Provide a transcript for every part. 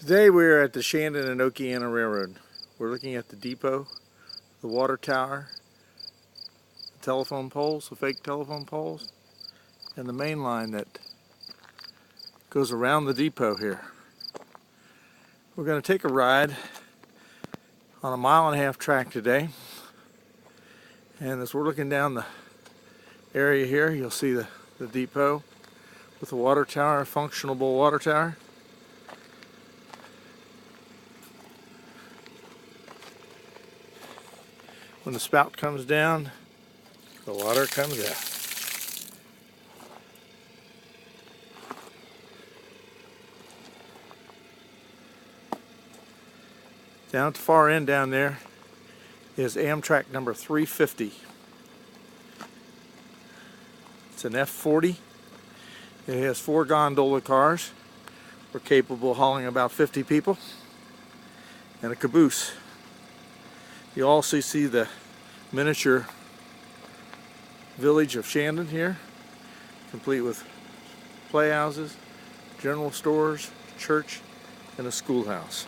Today we're at the Shandon and Okeana Railroad. We're looking at the depot, the water tower, the telephone poles, the fake telephone poles, and the main line that goes around the depot here. We're going to take a ride on a 1.5-mile track today. And as we're looking down the area here, you'll see the depot with the water tower, a functional water tower. When the spout comes down, the water comes out. Down at the far end down there is Amtrak number 350. It's an F40. It has 4 gondola cars. We're capable of hauling about 50 people. And a caboose. You also see the miniature village of Shandon here, complete with playhouses, general stores, church, and a schoolhouse.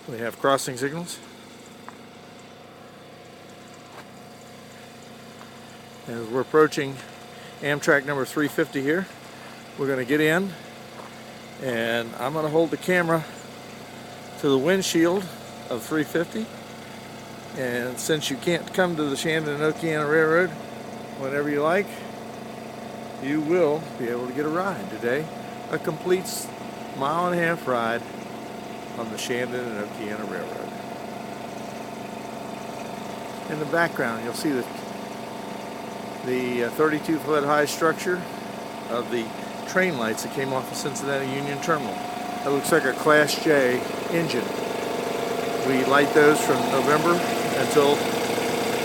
We have crossing signals. As we're approaching Amtrak number 350 here, we're going to get in, and I'm going to hold the camera to the windshield of 350. And since you can't come to the Shandon and Okeana Railroad whenever you like, you will be able to get a ride today. A complete 1.5-mile ride on the Shandon and Okeana Railroad. In the background, you'll see the 32-foot high structure of the train lights that came off the Cincinnati Union Terminal. That looks like a Class J engine. We light those from November until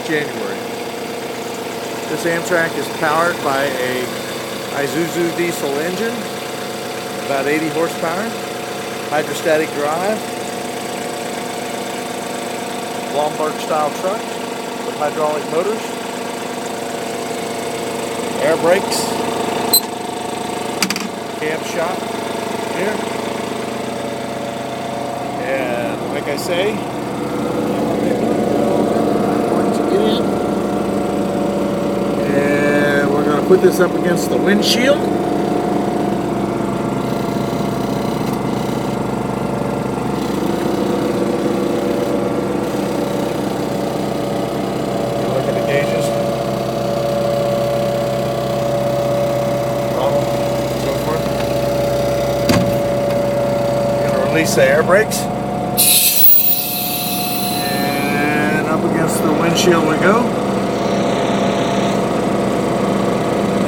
January. This Amtrak is powered by a Isuzu diesel engine, about 80 horsepower, hydrostatic drive, Lombard style truck with hydraulic motors, air brakes, cam shop here, and like I say, once you get in, and we're going to put this up against the windshield. Look at the gauges. Release the air brakes, and up against the windshield we go,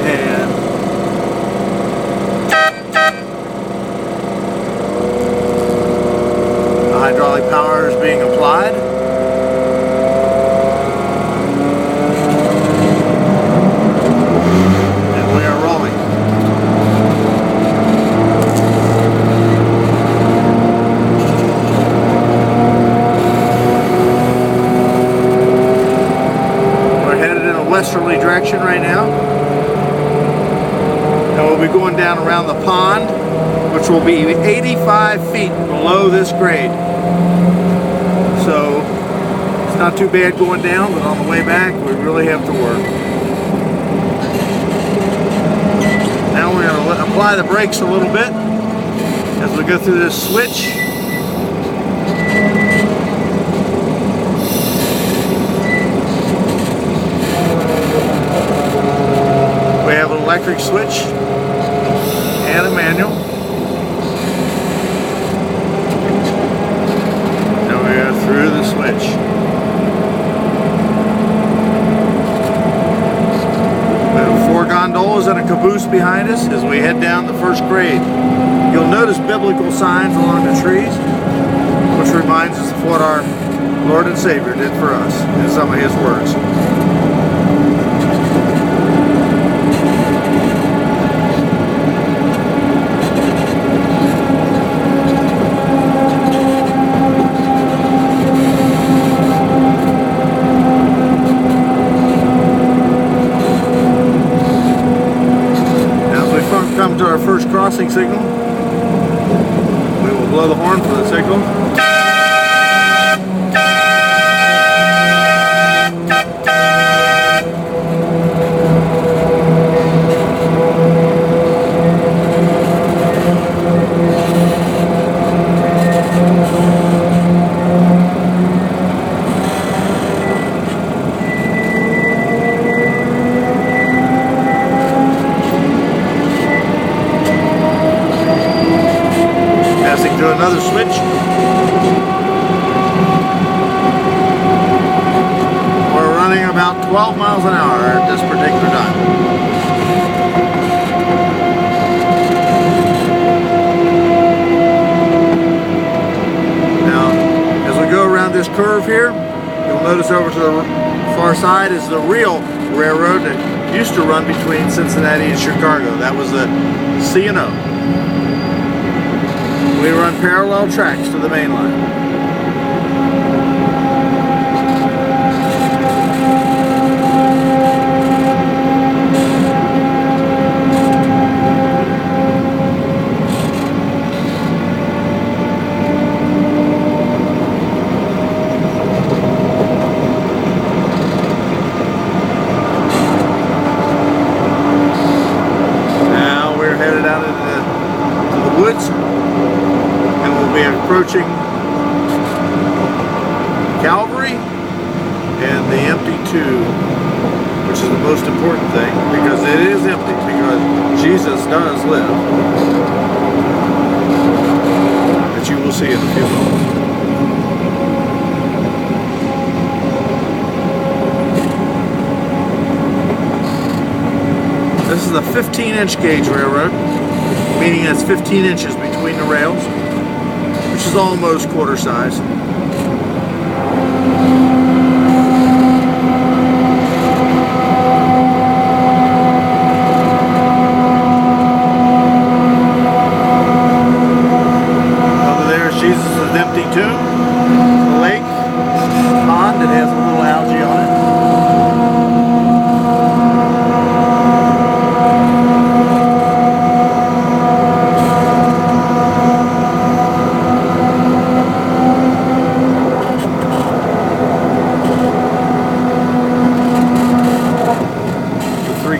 and the hydraulic power is being applied. And we are rolling. Westerly direction right now, and we'll be going down around the pond, which will be 85 feet below this grade. So it's not too bad going down, but on the way back we really have to work. Now we're going to apply the brakes a little bit as we go through this switch. We have an electric switch and a manual. And we are through the switch. We have 4 gondolas and a caboose behind us as we head down the first grade. You'll notice biblical signs along the trees, which reminds us of what our Lord and Savior did for us in some of His words. 12 miles an hour at this particular time. Now, as we go around this curve here, you'll notice over to the far side is the real railroad that used to run between Cincinnati and Chicago. That was the C&O. We run parallel tracks to the main line. Approaching Calvary and the empty tomb, which is the most important thing, because it is empty, because Jesus does live, that you will see in a few moments. This is a 15-inch gauge railroad, meaning it's 15 inches between the rails, which is almost quarter size. Over there is Jesus' empty tomb, the lake, pond that has a little algae on it.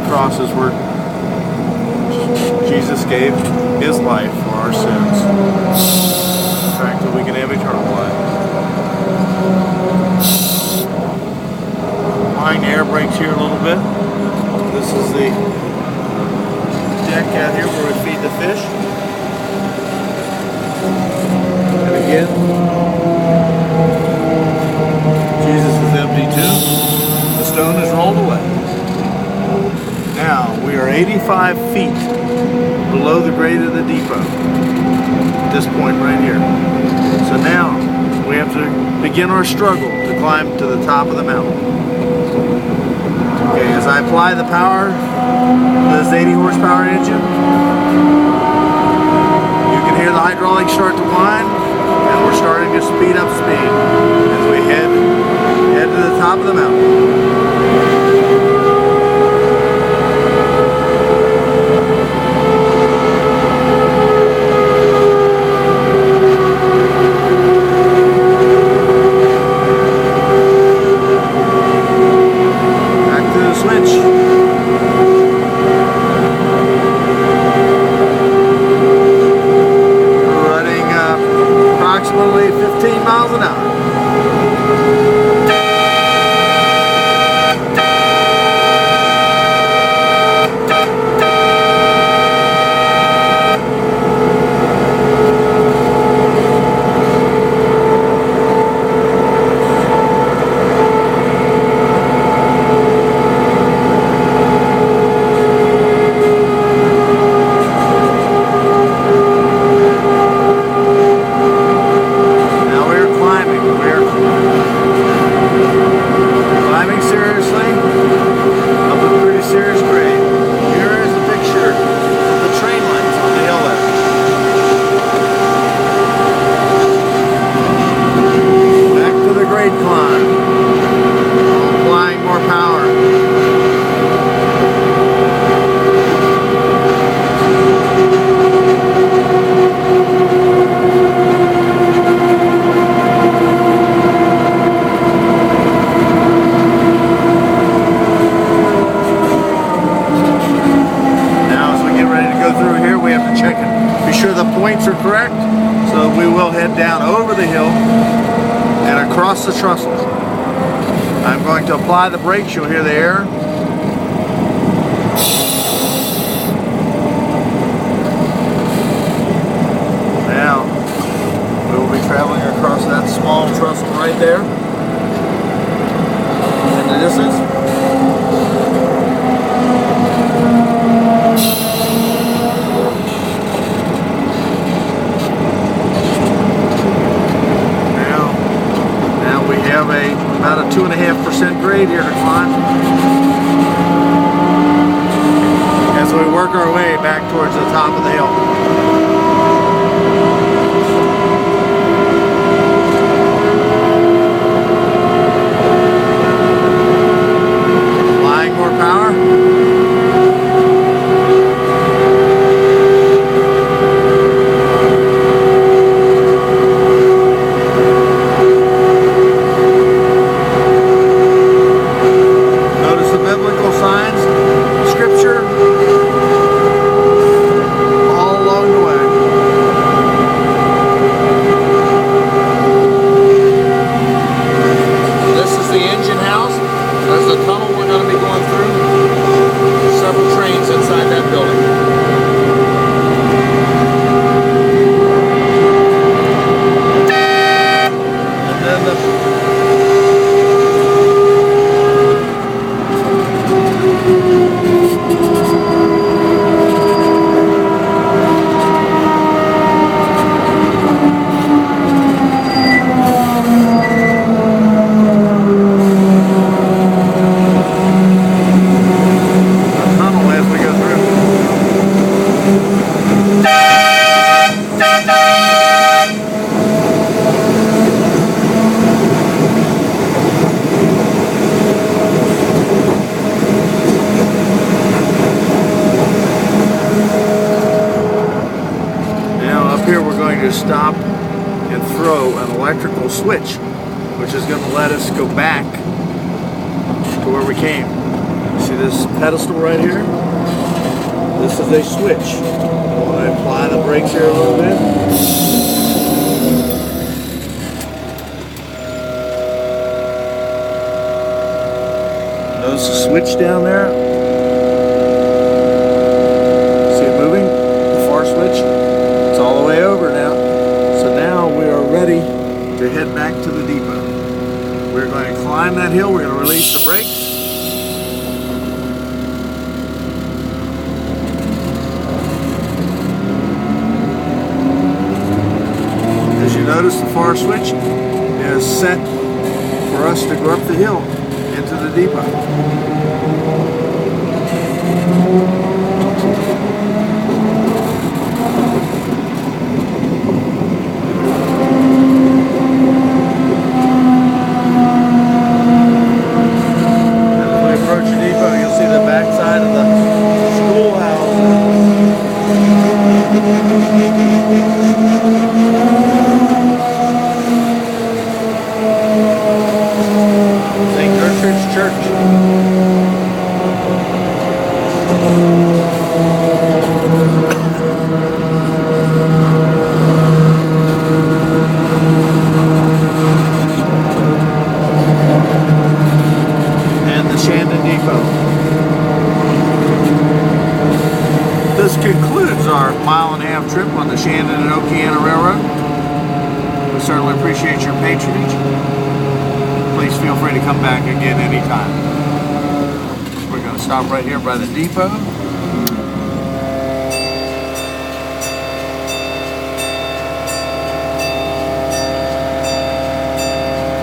Crosses where Jesus gave his life for our sins, in fact that we can have eternal life. Applying air brakes here a little bit. This is the deck out here where we feed the fish. And again, Jesus' empty tomb. The stone is rolled away. Now, we are 85 feet below the grade of the depot at this point right here. So now, we have to begin our struggle to climb to the top of the mountain. Okay, as I apply the power to this 80 horsepower engine, you can hear the hydraulics start to whine, and we're starting to speed up speed as we head to the top of the mountain. Approximately 15 miles an hour. Are correct, so we will head down over the hill and across the trestle. I'm going to apply the brakes. You'll hear the air. Now we will be traveling across that small trestle right there, and distance. Now we have about a 2.5% grade here to climb as we work our way back towards the top of the hill. More power. Notice the biblical signs, scripture, all along the way. This is the engine house. There's the tunnel we're going to be going through. Several trains inside that building. And then the here we're going to stop and throw an electrical switch, which is going to let us go back to where we came. See this pedestal right here? This is a switch. I want to apply the brakes here a little bit. Notice the switch down there? See it moving? The far switch? It's all the way over now. So now we are ready to head back to the depot. We're going to climb that hill. We're going to release the brakes. As you notice, the far switch is set for us to go up the hill into the depot. Shandon Depot. This concludes our 1.5-mile trip on the Shandon and Okeana Railroad. We certainly appreciate your patronage. Please feel free to come back again anytime. We're going to stop right here by the depot.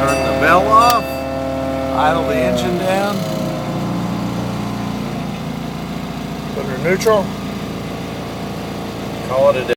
Turn the bell off. Idle the engine down. Put her neutral. Call it a day.